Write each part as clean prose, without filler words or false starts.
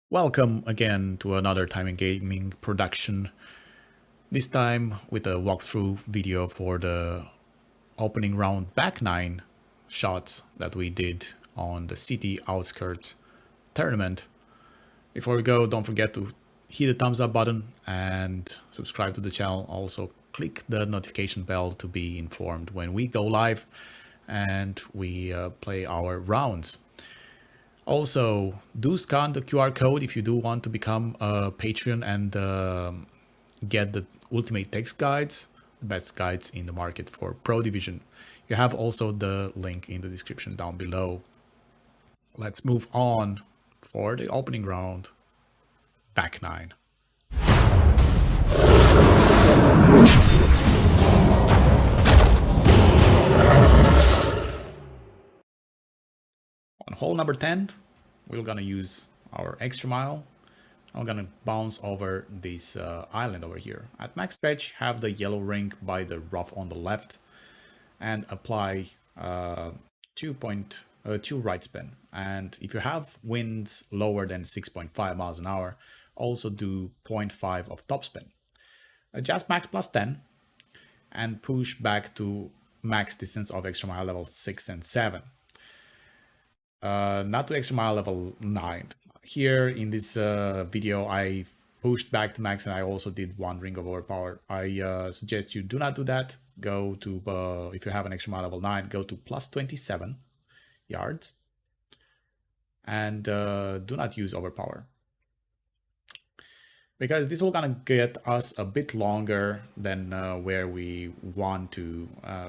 Welcome again to another Time in Gaming production. This time with a walkthrough video for the opening round back 9 shots that we did on the City Outskirts tournament. Before we go, don't forget to hit the thumbs up button and subscribe to the channel. Also click the notification bell to be informed when we go live and we play our rounds. Also, do scan the QR code if you do want to become a Patreon and get the ultimate text guides, the best guides in the market for Pro Division. You have also the link in the description down below. Let's move on for the opening round, back 9. On hole number 10, we're gonna use our extra mile. I'm gonna bounce over this island over here. At max stretch, have the yellow ring by the rough on the left and apply 2 right spin. And if you have winds lower than 6.5 miles an hour, also do 0.5 of top spin. Adjust max plus 10 and push back to max distance of extra mile level 6 and 7. Not to extra mile level 9. Here in this video, I pushed back to max and I also did 1 ring of overpower. I suggest you do not do that. Go to, if you have an extra mile level 9, go to plus 27 yards and do not use overpower. Because this will gonna get us a bit longer than where we want to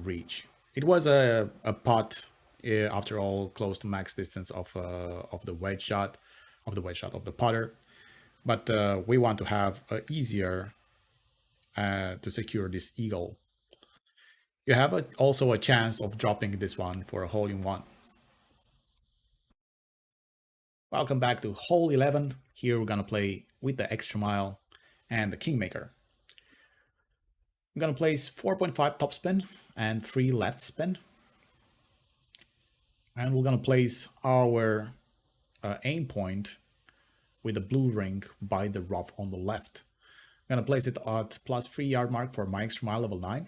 reach. It was a putt, after all, close to max distance of the wedge shot, of the putter, but we want to have easier to secure this eagle. You have also a chance of dropping this one for a hole-in-one. Welcome back to hole 11. Here we're gonna play with the extra mile and the kingmaker. I'm gonna place 4.5 top spin and 3 left spin. And we're gonna place our aim point with the blue ring by the rough on the left. I'm gonna place it at plus 3 yard mark for my extra mile level 9.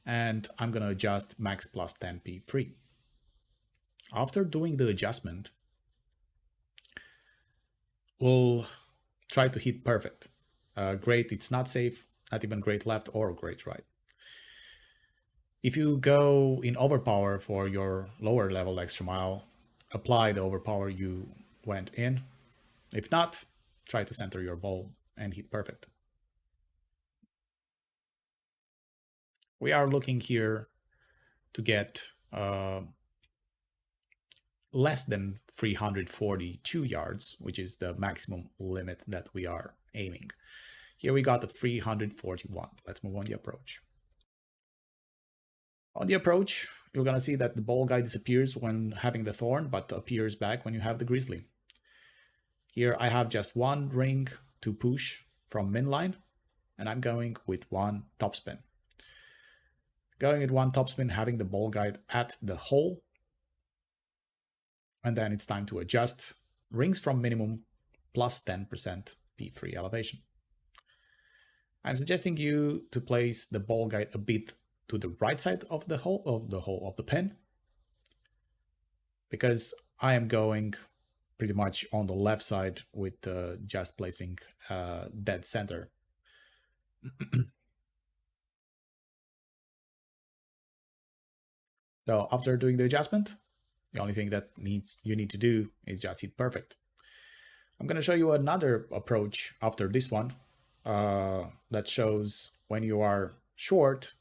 And I'm gonna adjust max plus 10 P3. After doing the adjustment, we'll try to hit perfect. Great, it's not safe, not even great left or great right. If you go in overpower for your lower level extra mile, apply the overpower you went in. If not, try to center your ball and hit perfect. We are looking here to get less than 342 yards, which is the maximum limit that we are aiming. Here we got the 341. Let's move on the approach. On the approach, you're gonna see that the ball guy disappears when having the thorn, but appears back when you have the grizzly. Here I have just 1 ring to push from min line, and I'm going with 1 topspin. Going with 1 topspin, having the ball guide at the hole, and then it's time to adjust rings from minimum plus 10% P3 elevation. I'm suggesting you to place the ball guide a bit to the right side of the hole of the pin, because I am going pretty much on the left side with just placing dead center. So after doing the adjustment, the only thing that you need to do is just hit perfect. I'm going to show you another approach after this one that shows when you are short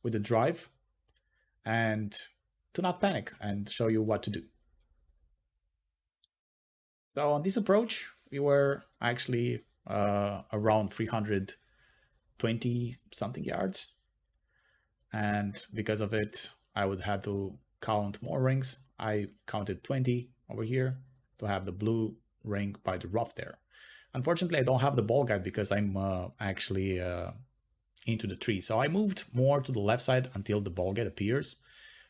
with the drive and to not panic, and show you what to do. So on this approach, we were actually around 320 something yards. And because of it, I would have to count more rings. I counted 20 over here to have the blue ring by the rough there. Unfortunately, I don't have the ball guide because I'm actually into the tree. So I moved more to the left side until the ball guide appears,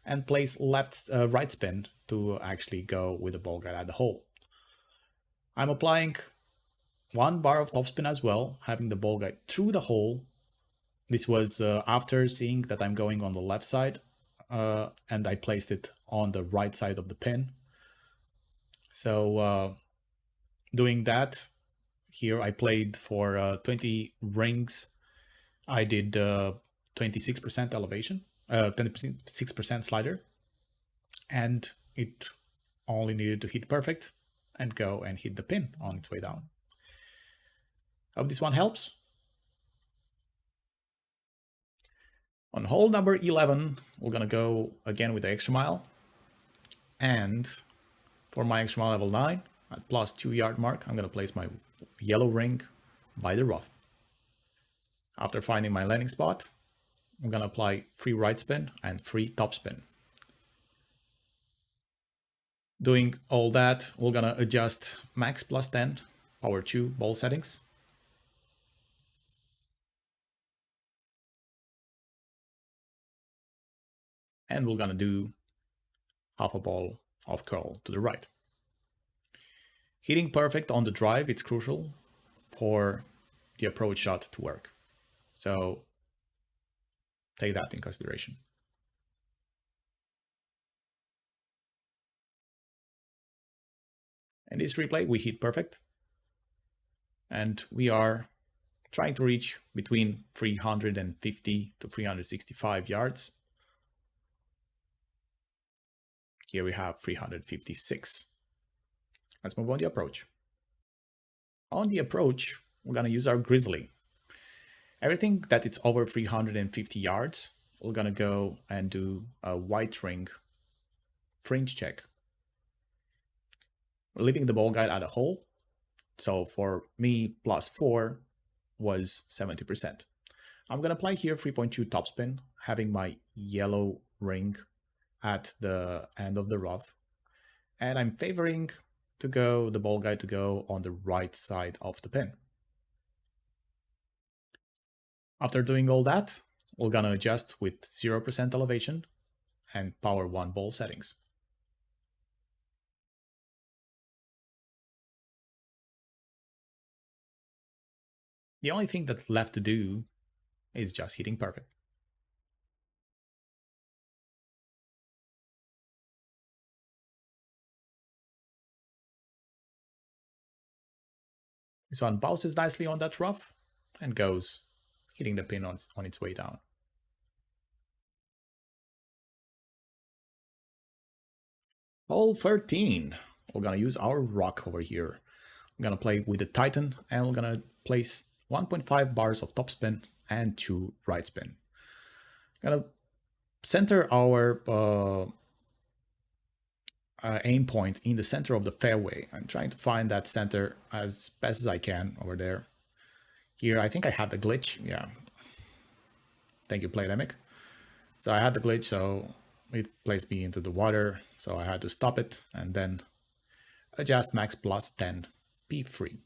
and place right spin to actually go with the ball guide at the hole. I'm applying 1 bar of topspin as well, having the ball guide through the hole. This was after seeing that I'm going on the left side, and I placed it on the right side of the pin. So doing that, here I played for 20 rings. I did 26% elevation, 26% slider, and it only needed to hit perfect and go and hit the pin on its way down. Hope this one helps. On hole number 11, we're gonna go again with the extra mile. And for my extra mile level 9, at plus 2 yard mark, I'm gonna place my yellow ring by the rough. After finding my landing spot, I'm gonna apply free right spin and free top spin. Doing all that, we're gonna adjust max plus 10 power 2 ball settings. And we're gonna do half a ball of curl to the right. Hitting perfect on the drive, it's crucial for the approach shot to work. So take that in consideration. In this replay, we hit perfect. And we are trying to reach between 350 to 365 yards. Here we have 356. Let's move on the approach. On the approach, we're gonna use our grizzly. Everything that it's over 350 yards, we're gonna go and do a white ring fringe check. We're leaving the ball guide at a hole. So for me, plus 4 was 70%. I'm gonna apply here 3.2 topspin, having my yellow ring at the end of the rough. And I'm favoring the ball guide to go on the right side of the pin. After doing all that, we're gonna adjust with 0% elevation and power 1 ball settings. The only thing that's left to do is just hitting perfect. This one bounces nicely on that rough and goes, hitting the pin on its way down. Hole 13, we're gonna use our rock over here. I'm gonna play with the Titan and we're gonna place 1.5 bars of topspin and 2 right spin. I'm gonna center our aim point in the center of the fairway. I'm trying to find that center as best as I can over there. Here, I think I had the glitch. Yeah. Thank you, Playdemic. So I had the glitch, so it placed me into the water. So I had to stop it and then adjust max plus 10 P3.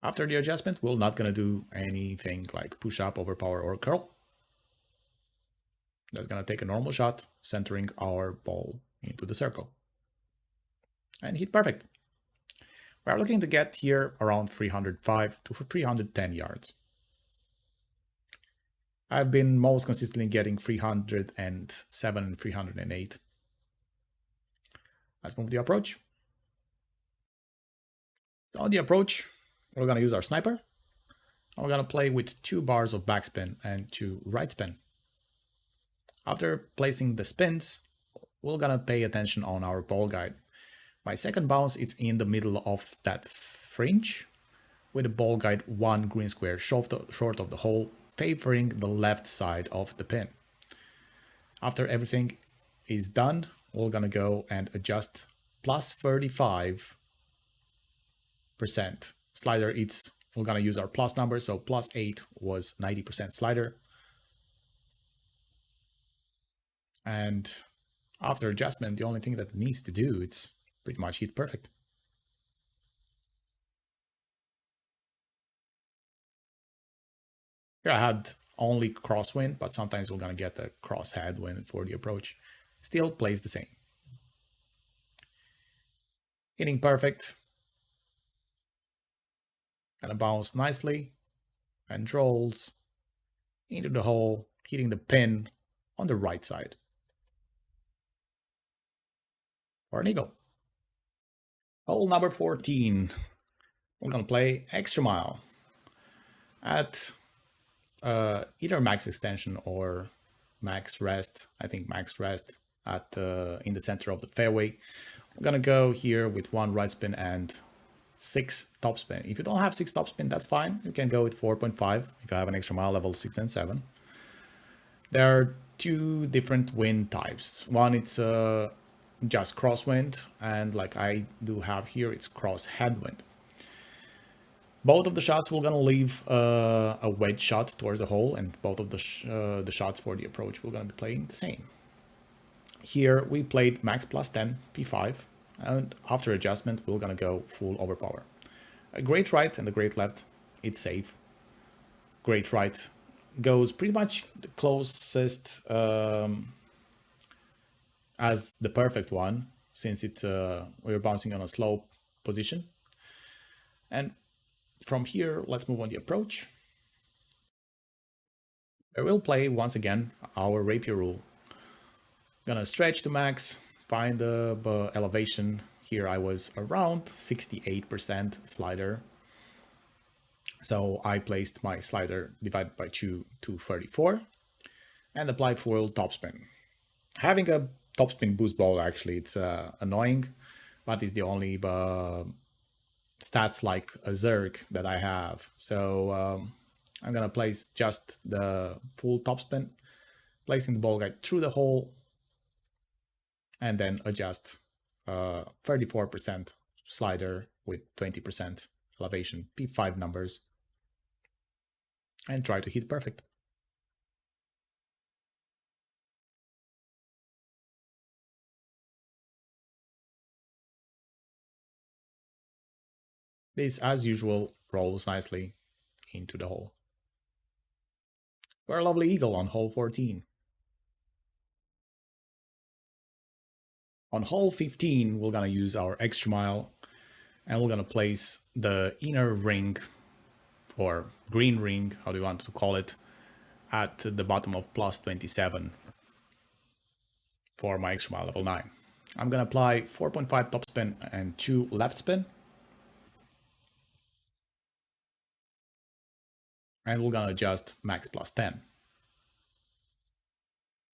After the adjustment, we're not gonna do anything like push up, overpower, or curl. Just gonna take a normal shot, centering our ball into the circle. And hit perfect. We're looking to get here around 305 to 310 yards. I've been most consistently getting 307 and 308. Let's move the approach. So on the approach, we're gonna use our sniper. We're gonna play with 2 bars of backspin and 2 right spin. After placing the spins, we're gonna pay attention on our ball guide. My second bounce is in the middle of that fringe, with the ball guide 1 green square short of the hole, favoring the left side of the pin. After everything is done, we're gonna go and adjust plus 35%. Slider, we're gonna use our plus number, so plus 8 was 90% slider. And after adjustment, the only thing that it needs to do, it's pretty much hit perfect. Here I had only crosswind, but sometimes we're gonna get a cross headwind for the approach. Still plays the same. Hitting perfect. Gonna bounce nicely and rolls into the hole, hitting the pin on the right side for an eagle. Hole number 14. We're gonna play extra mile at either max extension or max rest. I think max rest at in the center of the fairway. I'm gonna go here with 1 right spin and 6 topspin. If you don't have 6 topspin, that's fine. You can go with 4.5 if you have an extra mile level 6 and 7. There are 2 different wind types. One, it's just crosswind, and like I do have here, it's cross headwind. Both of the shots we're gonna leave a wedge shot towards the hole, and both of the shots for the approach we're gonna be playing the same. Here we played max plus 10 p5, and after adjustment we're gonna go full overpower. A great right and a great left, it's safe. Great right goes pretty much the closest as the perfect one, since it's we're bouncing on a slope position. And from here, let's move on the approach. I will play once again our rapier rule. Gonna stretch to max, find the elevation. Here I was around 68% slider. So I placed my slider divided by 2 to 34 and apply full topspin. Having a topspin boost ball, actually, it's annoying, but it's the only stats like a Zerg that I have. So I'm gonna place just the full topspin, placing the ball guide through the hole, and then adjust 34% slider with 20% elevation, P5 numbers, and try to hit perfect. This, as usual, rolls nicely into the hole. We're a lovely eagle on hole 14. On hole 15, we're gonna use our extra mile, and we're gonna place the inner ring, or green ring, how do you want to call it, at the bottom of plus 27 for my extra mile level 9. I'm gonna apply 4.5 top spin and 2 left spin. And we're gonna adjust max plus 10.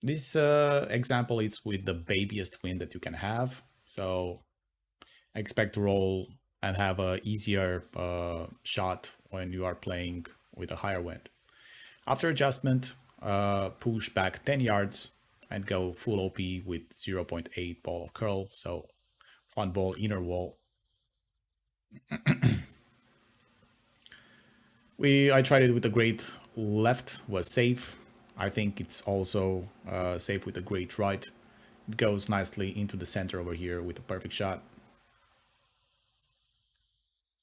This example is with the babiest wind that you can have. So I expect to roll and have a easier shot when you are playing with a higher wind. After adjustment, push back 10 yards and go full OP with 0.8 ball of curl. So 1 ball inner wall. I tried it with the great left, was safe. I think it's also safe with the great right. It goes nicely into the center over here with a perfect shot.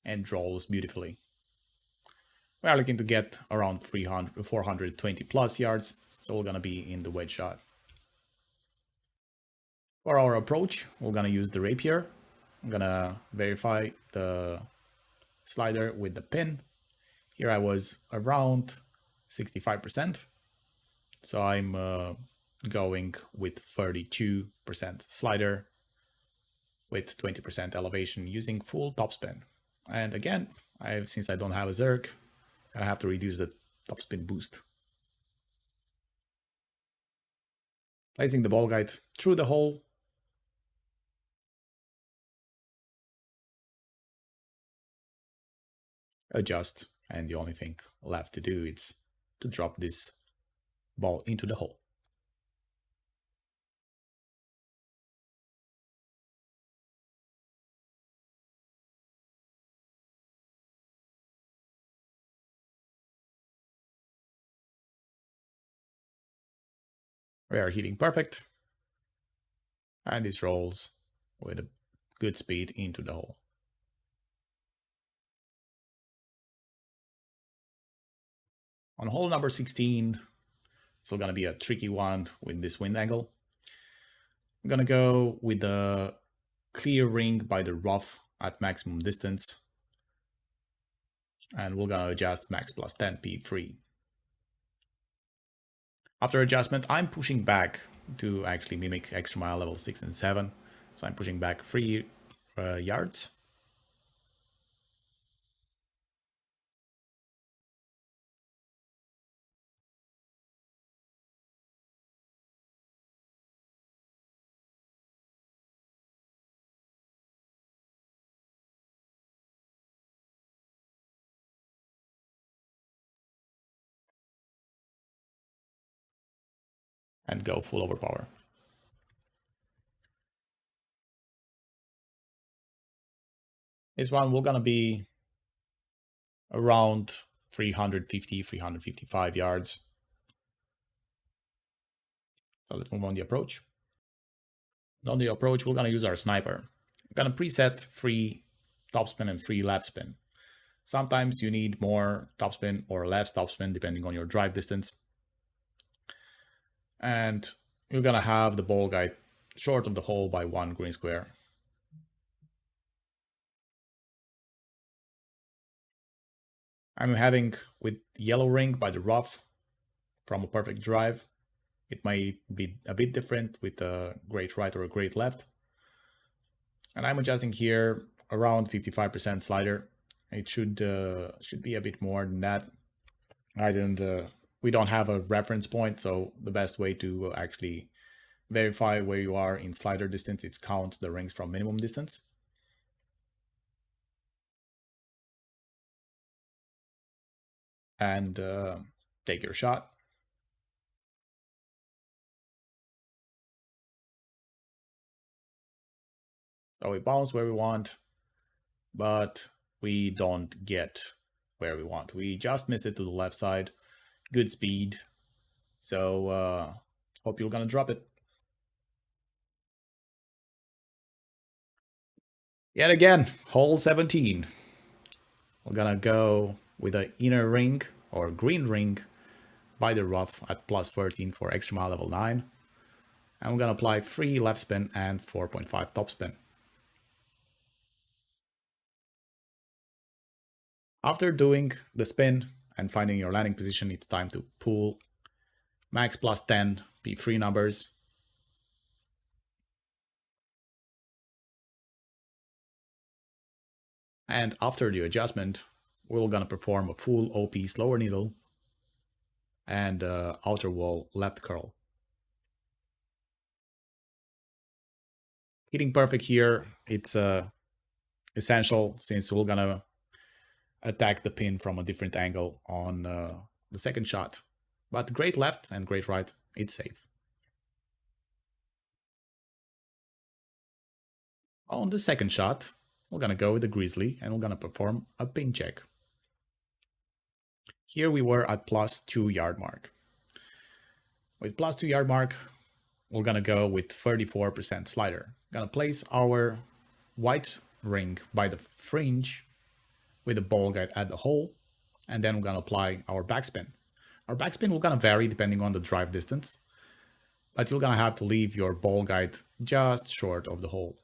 And rolls beautifully. We are looking to get around 420 plus yards, so we're gonna be in the wedge shot. For our approach, we're gonna use the rapier. I'm gonna verify the slider with the pin. Here I was around 65%. So I'm going with 32% slider with 20% elevation using full topspin. And again, since I don't have a Zerg, I have to reduce the topspin boost. Placing the ball guide through the hole. Adjust, and the only thing left to do is to drop this ball into the hole. We are hitting perfect, and this rolls with a good speed into the hole. On hole number 16, so gonna be a tricky one with this wind angle. I'm gonna go with the clear ring by the rough at maximum distance. And we're gonna adjust max plus 10 P3. After adjustment, I'm pushing back to actually mimic extra mile level 6 and 7. So I'm pushing back 3 yards. And go full overpower. This one we're gonna be around 350, 355 yards. So let's move on the approach. On the approach, we're gonna use our sniper. We're gonna preset 3 topspin and 3 left spin. Sometimes you need more topspin or less topspin depending on your drive distance. And you're gonna have the ball guide short of the hole by 1 green square. I'm having with yellow ring by the rough from a perfect drive. It might be a bit different with a great right or a great left. And I'm adjusting here around 55% slider. It should be a bit more than that. We don't have a reference point, so the best way to actually verify where you are in slider distance is count the rings from minimum distance. And take your shot. So we bounce where we want, but we don't get where we want. We just missed it to the left side. Good speed. So hope you're gonna drop it. Yet again, hole 17. We're gonna go with an inner ring or green ring by the rough at plus 13 for extra mile level 9. And we're gonna apply 3 left spin and 4.5 top spin. After doing the spin and finding your landing position, it's time to pull max plus 10 P3 numbers. And after the adjustment, we're gonna perform a full OP slower needle and outer wall left curl. Hitting perfect here, it's essential since we're gonna attack the pin from a different angle on the second shot. But great left and great right, it's safe. On the second shot, we're gonna go with the grizzly and we're gonna perform a pin check. Here we were at plus 2 yard mark. With plus 2 yard mark, we're gonna go with 34% slider. Gonna place our white ring by the fringe with the ball guide at the hole, and then we're gonna apply our backspin. Our backspin will gonna vary depending on the drive distance, but you're gonna have to leave your ball guide just short of the hole.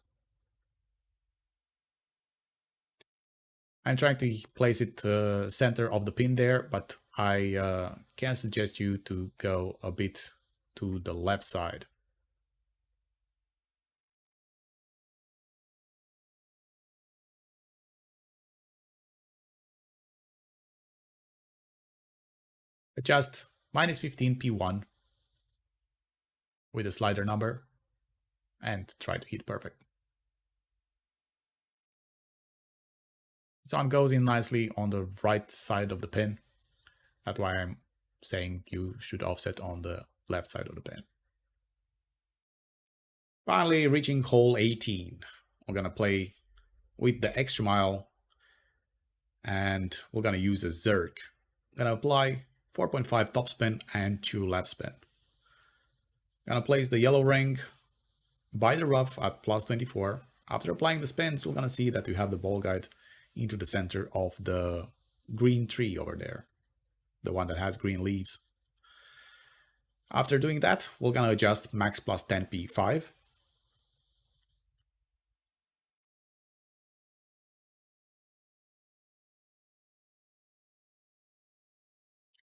I'm trying to place it center of the pin there, but I can suggest you to go a bit to the left side. Adjust minus 15 P1 with a slider number and try to hit perfect. So I'm going nicely on the right side of the pin. That's why I'm saying you should offset on the left side of the pin. Finally, reaching hole 18. We're gonna play with the extra mile and we're gonna use a zerk. I'm gonna apply 4.5 top spin and 2 left spin. Gonna place the yellow ring by the rough at plus 24. After applying the spins, we're gonna see that we have the ball guide into the center of the green tree over there. the one that has green leaves. After doing that, we're gonna adjust max plus 10p5.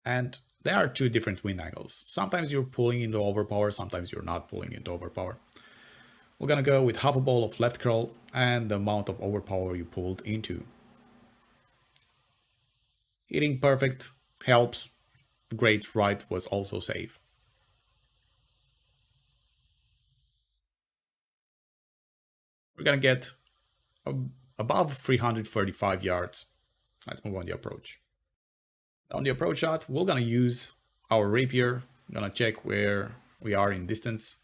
And there are two different wind angles. Sometimes you're pulling into overpower, sometimes you're not pulling into overpower. We're gonna go with half a ball of left curl and the amount of overpower you pulled into. Hitting perfect helps. Great right was also safe. We're gonna get above 335 yards. Let's move on the approach. On the approach shot, we're gonna use our rapier. I'm gonna check where we are in distance.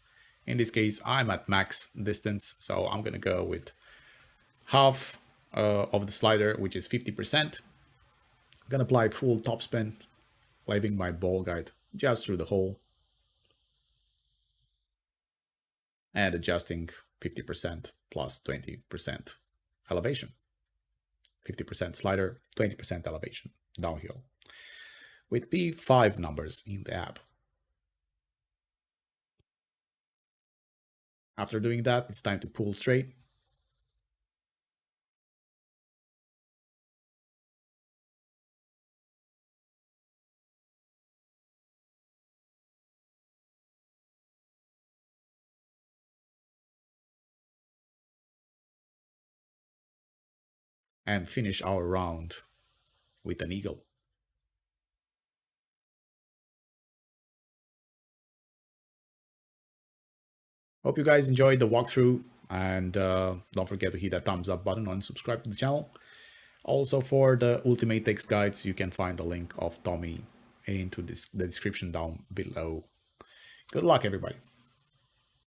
In this case, I'm at max distance, so I'm gonna go with half of the slider, which is 50%. I'm gonna apply full topspin, leaving my ball guide just through the hole and adjusting 50% plus 20% elevation. 50% slider, 20% elevation, downhill. With P5 numbers in the app. After doing that, it's time to pull straight. And finish our round with an eagle. Hope you guys enjoyed the walkthrough, and don't forget to hit that thumbs up button and subscribe to the channel. Also, for the ultimate text guides, you can find the link of Tommy into the description down below. Good luck, everybody.